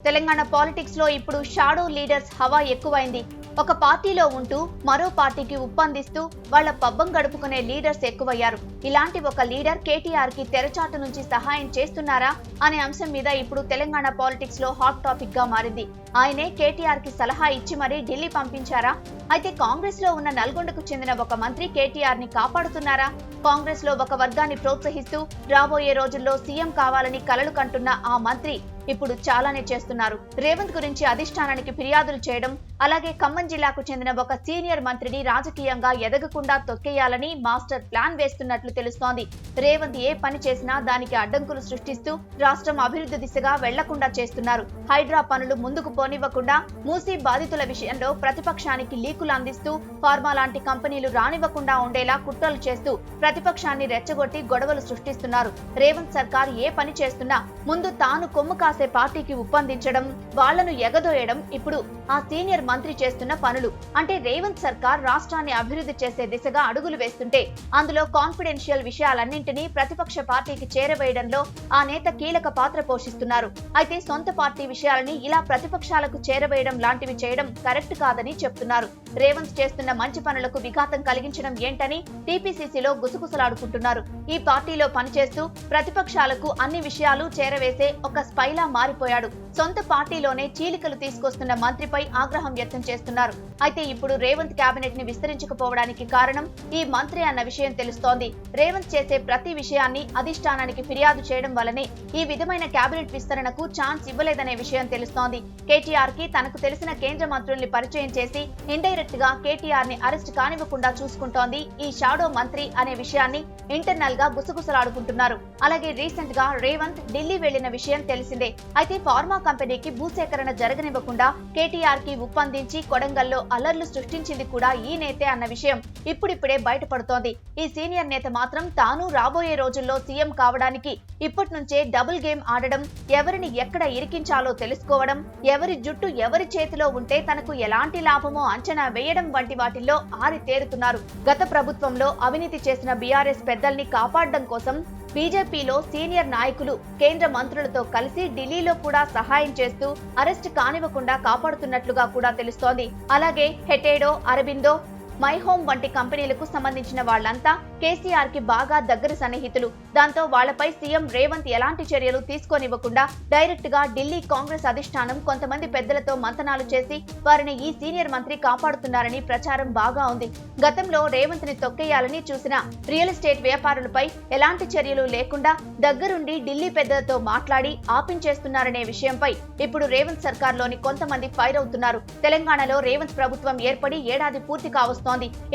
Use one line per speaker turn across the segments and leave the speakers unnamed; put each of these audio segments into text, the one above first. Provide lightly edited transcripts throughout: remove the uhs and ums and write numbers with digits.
Telangana politics లో ఇప్పుడు shadow leaders హవా ఎక్కువైంది. ఒక పార్టీలో ఉంటూ మరో పార్టీకి ఉప్పందిస్తూ వాళ్ల పబ్బం గడుపుకునే లీడర్స్ ఎక్కువయ్యారు. ఇలాంటి ఒక లీడర్ కేటీఆర్ కి తెరచాటు నుంచి సహాయం చేస్తున్నారా అనే అంశం మీద ఇప్పుడు తెలంగాణ పాలిటిక్స్ లో హాట్ టాపిక్ గా మారింది. ఆయనే కేటీఆర్ కి సలహా ఇచ్చి మరీ ఢిల్లీ పంపించారా? అయితే కాంగ్రెస్ లో ఉన్న నల్గొండకు చెందిన ఒక మంత్రి కేటీఆర్ ని కాపాడుతున్నారా? కాంగ్రెస్ లో ఒక వర్గాన్ని ప్రోత్సహిస్తూ రాబోయే రోజుల్లో సీఎం కావాలని కలలు కంటున్న ఆ మంత్రి ఇప్పుడు చాలానే చేస్తున్నారు. రేవంత్ గురించి అధిష్టానానికి ఫిర్యాదులు చేయడం, అలాగే ఖమ్మం జిల్లాకు చెందిన ఒక సీనియర్ మంత్రిని రాజకీయంగా ఎదగకుండా తొక్కేయాలని మాస్టర్ ప్లాన్ వేస్తున్నట్లు తెలుస్తోంది. రేవంత్ ఏ పని చేసినా దానికి అడ్డంకులు సృష్టిస్తూ రాష్ట్రం అభివృద్ధి దిశగా వెళ్లకుండా చేస్తున్నారు. హైడ్రా పనులు ముందుకు పోనివ్వకుండా, మూసీ బాధితుల విషయంలో ప్రతిపక్షానికి లీకులు అందిస్తూ, ఫార్మా లాంటి కంపెనీలు రానివ్వకుండా ఉండేలా కుట్రలు చేస్తూ ప్రతిపక్షాన్ని రెచ్చగొట్టి గొడవలు సృష్టిస్తున్నారు. రేవంత్ సర్కార్ ఏ పని చేస్తున్నా ముందు తాను కొమ్ము కాసే పార్టీకి ఉప్పందించడం, వాళ్లను ఎగదోయడం ఇప్పుడు ఆ సీనియర్ మంత్రి చేస్తున్న పనులు. అంటే రేవంత్ సర్కార్ రాష్ట్రాన్ని అభివృద్ధి చేసే దిశగా అడుగులు వేస్తుంటే అందులో కాన్ఫిడెన్షియల్ విషయాలన్నింటినీ ప్రతిపక్ష పార్టీకి చేరవేయడంలో ఆ నేత కీలక పాత్ర పోషిస్తున్నారు. అయితే సొంత పార్టీ విషయాలని ఇలా ప్రతిపక్షాలకు చేరవేయడం లాంటివి చేయడం కరెక్ట్ కాదని చెప్తున్నారు. రేవంత్ చేస్తున్న మంచి పనులకు విఘాతం కలిగించడం ఏంటని టీపీసీసీలో గుసగుసలాడుకుంటున్నారు. ఈ పార్టీలో పనిచేస్తూ ప్రతిపక్షాలకు అన్ని విషయాలు చేరవేసే ఒక స్పైలా మారిపోయాడు. సొంత పార్టీలోనే చీలికలు తీసుకొస్తున్న మంత్రిపై ఆగ్రహం వ్యక్తం చేస్తున్నారు. అయితే ఇప్పుడు రేవంత్ కేబినెట్ ని విస్తరించకపోవడానికి కారణం ఈ మంత్రి అన్న విషయం తెలుస్తోంది. రేవంత్ చేసే ప్రతి విషయాన్ని అధిష్టానానికి ఫిర్యాదు చేయడం వల్లనే ఈ విధమైన కేబినెట్ విస్తరణకు ఛాన్స్ ఇవ్వలేదనే విషయం తెలుస్తోంది. కేటీఆర్ కి తనకు తెలిసిన కేంద్ర మంత్రుల్ని పరిచయం చేసి ఇండైరెక్ట్ గా కేటీఆర్ ని అరెస్ట్ కానివ్వకుండా చూసుకుంటోంది ఈ షాడో మంత్రి అనే విషయాన్ని ఇంటర్నల్ గా గుసగుసలాడుకుంటున్నారు. అలాగే రీసెంట్ గా రేవంత్ ఢిల్లీ వెళ్లిన విషయం తెలిసిందే. అయితే ఫార్మా కంపెనీకి భూసేకరణ జరగనివ్వకుండా కేటీఆర్ కి ఉప్పందించి కొడంగల్లో అలర్లు సృష్టించింది కూడా ఈ నేతే అన్న విషయం ఇప్పుడిప్పుడే బయటపడుతోంది. ఈ సీనియర్ నేత మాత్రం తాను రాబోయే రోజుల్లో సీఎం కావడానికి ఇప్పటి నుంచే డబుల్ గేమ్ ఆడడం, ఎవరిని ఎక్కడ ఇరికించాలో తెలుసుకోవడం, ఎవరి జుట్టు ఎవరి చేతిలో ఉంటే తనకు ఎలాంటి లాభమో అంచనా వేయడం వంటి వాటిల్లో ఆరితేరుతున్నారు. గత ప్రభుత్వంలో అవినీతి చేసిన బీఆర్ఎస్ పెద్దల్ని కాపాడడం కోసం బీజేపీలో సీనియర్ నాయకులు కేంద్ర మంత్రులతో కలిసి ఢిల్లీలో కూడా సహాయం చేస్తూ అరెస్ట్ కానివ్వకుండా కాపాడుతున్నట్లుగా కూడా తెలుస్తోంది. అలాగే హెటేడో, అరబిందో, మై హోమ్ వంటి కంపెనీలకు సంబంధించిన వాళ్లంతా కేసీఆర్ కి బాగా దగ్గర సన్నిహితులు. దాంతో వాళ్లపై సీఎం రేవంత్ ఎలాంటి చర్యలు తీసుకోనివ్వకుండా డైరెక్ట్ గా ఢిల్లీ కాంగ్రెస్ అధిష్టానం కొంతమంది పెద్దలతో మంతనాలు చేసి వారిని ఈ సీనియర్ మంత్రి కాపాడుతున్నారని ప్రచారం బాగా ఉంది. గతంలో రేవంత్ ని తొక్కేయాలని చూసిన రియల్ ఎస్టేట్ వ్యాపారులపై ఎలాంటి చర్యలు లేకుండా దగ్గరుండి ఢిల్లీ పెద్దలతో మాట్లాడి ఆపించేస్తున్నారనే విషయంపై ఇప్పుడు రేవంత్ సర్కార్ లోని కొంతమంది ఫైర్ అవుతున్నారు. తెలంగాణలో రేవంత్ ప్రభుత్వం ఏర్పడి ఏడాది పూర్తి కావస్తోంది.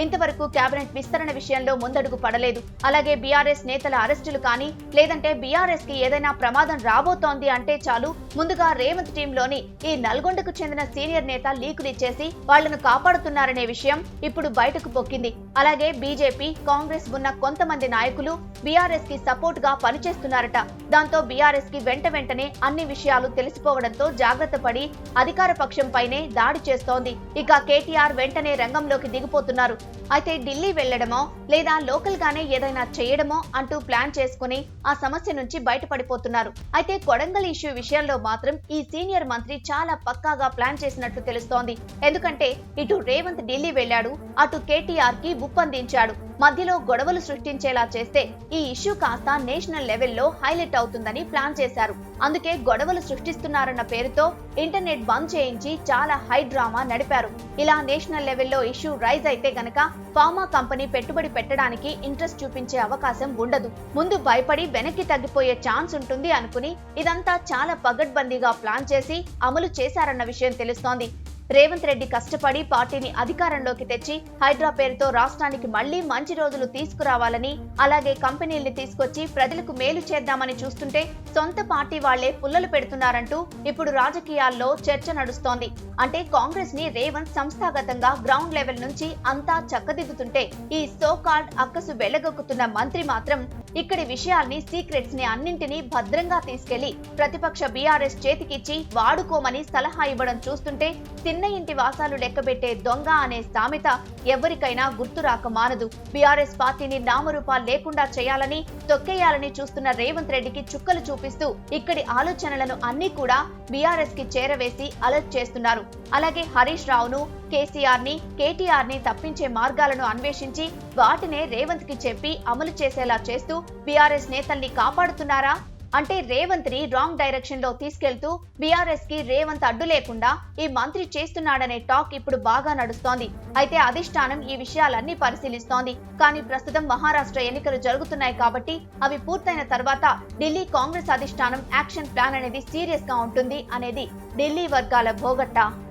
ఇంతవరకు కేబినెట్ విస్తరణ విషయంలో ముందడుగు పడలేదు. అలాగే బీఆర్ఎస్ నేతల అరెస్టులు కానీ, లేదంటే బీఆర్ఎస్ కి ఏదైనా ప్రమాదం రాబోతోంది అంటే చాలు ముందుగా రేవంత్ టీంలోని ఈ నల్గొండకు చెందిన సీనియర్ నేత లీకులు ఇచ్చేసి వాళ్లను కాపాడుతున్నారనే విషయం ఇప్పుడు బయటకు పొక్కింది. అలాగే బీజేపీ, కాంగ్రెస్ ఉన్న కొంతమంది నాయకులు బీఆర్ఎస్ కి సపోర్ట్ గా పనిచేస్తున్నారట. దాంతో బీఆర్ఎస్ కి వెంటనే అన్ని విషయాలు తెలిసిపోవడంతో జాగ్రత్త పడి అధికార పక్షం పైనే దాడి చేస్తోంది. ఇక కేటీఆర్ వెంటనే రంగంలోకి దిగిపోతున్నారు. అయితే ఢిల్లీ వెళ్లడమో లేదా లోకల్ గానే ఏదైనా చేయడమో అంటూ ప్లాన్ చేసుకుని ఆ సమస్య నుంచి బయటపడిపోతున్నారు. అయితే కొడంగల్ ఇష్యూ విషయంలో మాత్రం ఈ సీనియర్ మంత్రి చాలా పక్కాగా ప్లాన్ చేసినట్లు తెలుస్తోంది. ఎందుకంటే ఇటు రేవంత్ ఢిల్లీ వెళ్లాడు, అటు కేటీఆర్ కి ఉప్పందించాడు. మధ్యలో గొడవలు సృష్టించేలా చేస్తే ఈ ఇష్యూ కాస్త నేషనల్ లెవెల్లో హైలైట్ అవుతుందని ప్లాన్ చేశారు. అందుకే గొడవలు సృష్టిస్తున్నారన్న పేరుతో ఇంటర్నెట్ బంద్ చేయించి చాలా హై డ్రామా నడిపారు. ఇలా నేషనల్ లెవెల్లో ఇష్యూ రైజ్ అయితే గనక ఫార్మా కంపెనీ పెట్టుబడి పెట్టడానికి ఇంట్రెస్ట్ చూపించే అవకాశం ఉండదు. ముందు భయపడి వెనక్కి తగ్గిపోయే ఛాన్స్ ఉంటుంది అనుకుని ఇదంతా చాలా పగడ్బందీగా ప్లాన్ చేసి అమలు చేశారన్న విషయం తెలుస్తోంది. రేవంత్ రెడ్డి కష్టపడి పార్టీని అధికారంలోకి తెచ్చి హైడ్రా పేరుతో రాష్ట్రానికి మళ్లీ మంచి రోజులు తీసుకురావాలని, అలాగే కంపెనీల్ని తీసుకొచ్చి ప్రజలకు మేలు చేద్దామని చూస్తుంటే సొంత పార్టీ వాళ్లే పుల్లలు పెడుతున్నారంటూ ఇప్పుడు రాజకీయాల్లో చర్చ నడుస్తోంది. అంటే కాంగ్రెస్ ని రేవంత్ సంస్థాగతంగా గ్రౌండ్ లెవెల్ నుంచి అంతా చక్కదిద్దుతుంటే ఈ సో కాల్డ్ అక్కసు వెళ్లగొక్కుతున్న మంత్రి మాత్రం ఇక్కడి విషయాల్ని సీక్రెట్స్ ని అన్నింటినీ భద్రంగా తీసుకెళ్లి ప్రతిపక్ష బీఆర్ఎస్ చేతికిచ్చి వాడుకోమని సలహా ఇవ్వడం చూస్తుంటే తిన్న ఇంటి వాసాలు లెక్కబెట్టే దొంగ అనే సామెత ఎవరికైనా గుర్తురాక మానదు. బీఆర్ఎస్ పార్టీని నామరూపాలు లేకుండా చేయాలని, తొక్కేయాలని చూస్తున్న రేవంత్ రెడ్డికి చుక్కలు చూపిస్తూ ఇక్కడి ఆలోచనలను అన్ని కూడా బీఆర్ఎస్ కి చేరవేసి అలర్ట్ చేస్తున్నారు. అలాగే హరీష్ రావును, కేసీఆర్ ని, కేటీఆర్ ని తప్పించే మార్గాలను అన్వేషించి వాటినే రేవంత్ కి చెప్పి అమలు చేసేలా చేస్తూ బీఆర్ఎస్ నేతల్ని కాపాడుతున్నారా? అంటే రేవంత్ ని రాంగ్ డైరెక్షన్ లో తీసుకెళ్తూ బీఆర్ఎస్ కి రేవంత్ అడ్డు లేకుండా ఈ మంత్రి చేస్తున్నాడనే టాక్ ఇప్పుడు బాగా నడుస్తోంది. అయితే అధిష్టానం ఈ విషయాలన్నీ పరిశీలిస్తోంది. కానీ ప్రస్తుతం మహారాష్ట్ర ఎన్నికలు జరుగుతున్నాయి కాబట్టి అవి పూర్తయిన తర్వాత ఢిల్లీ కాంగ్రెస్ అధిష్టానం యాక్షన్ ప్లాన్ అనేది సీరియస్ గా ఉంటుంది అనేది ఢిల్లీ వర్గాల భోగట్ట.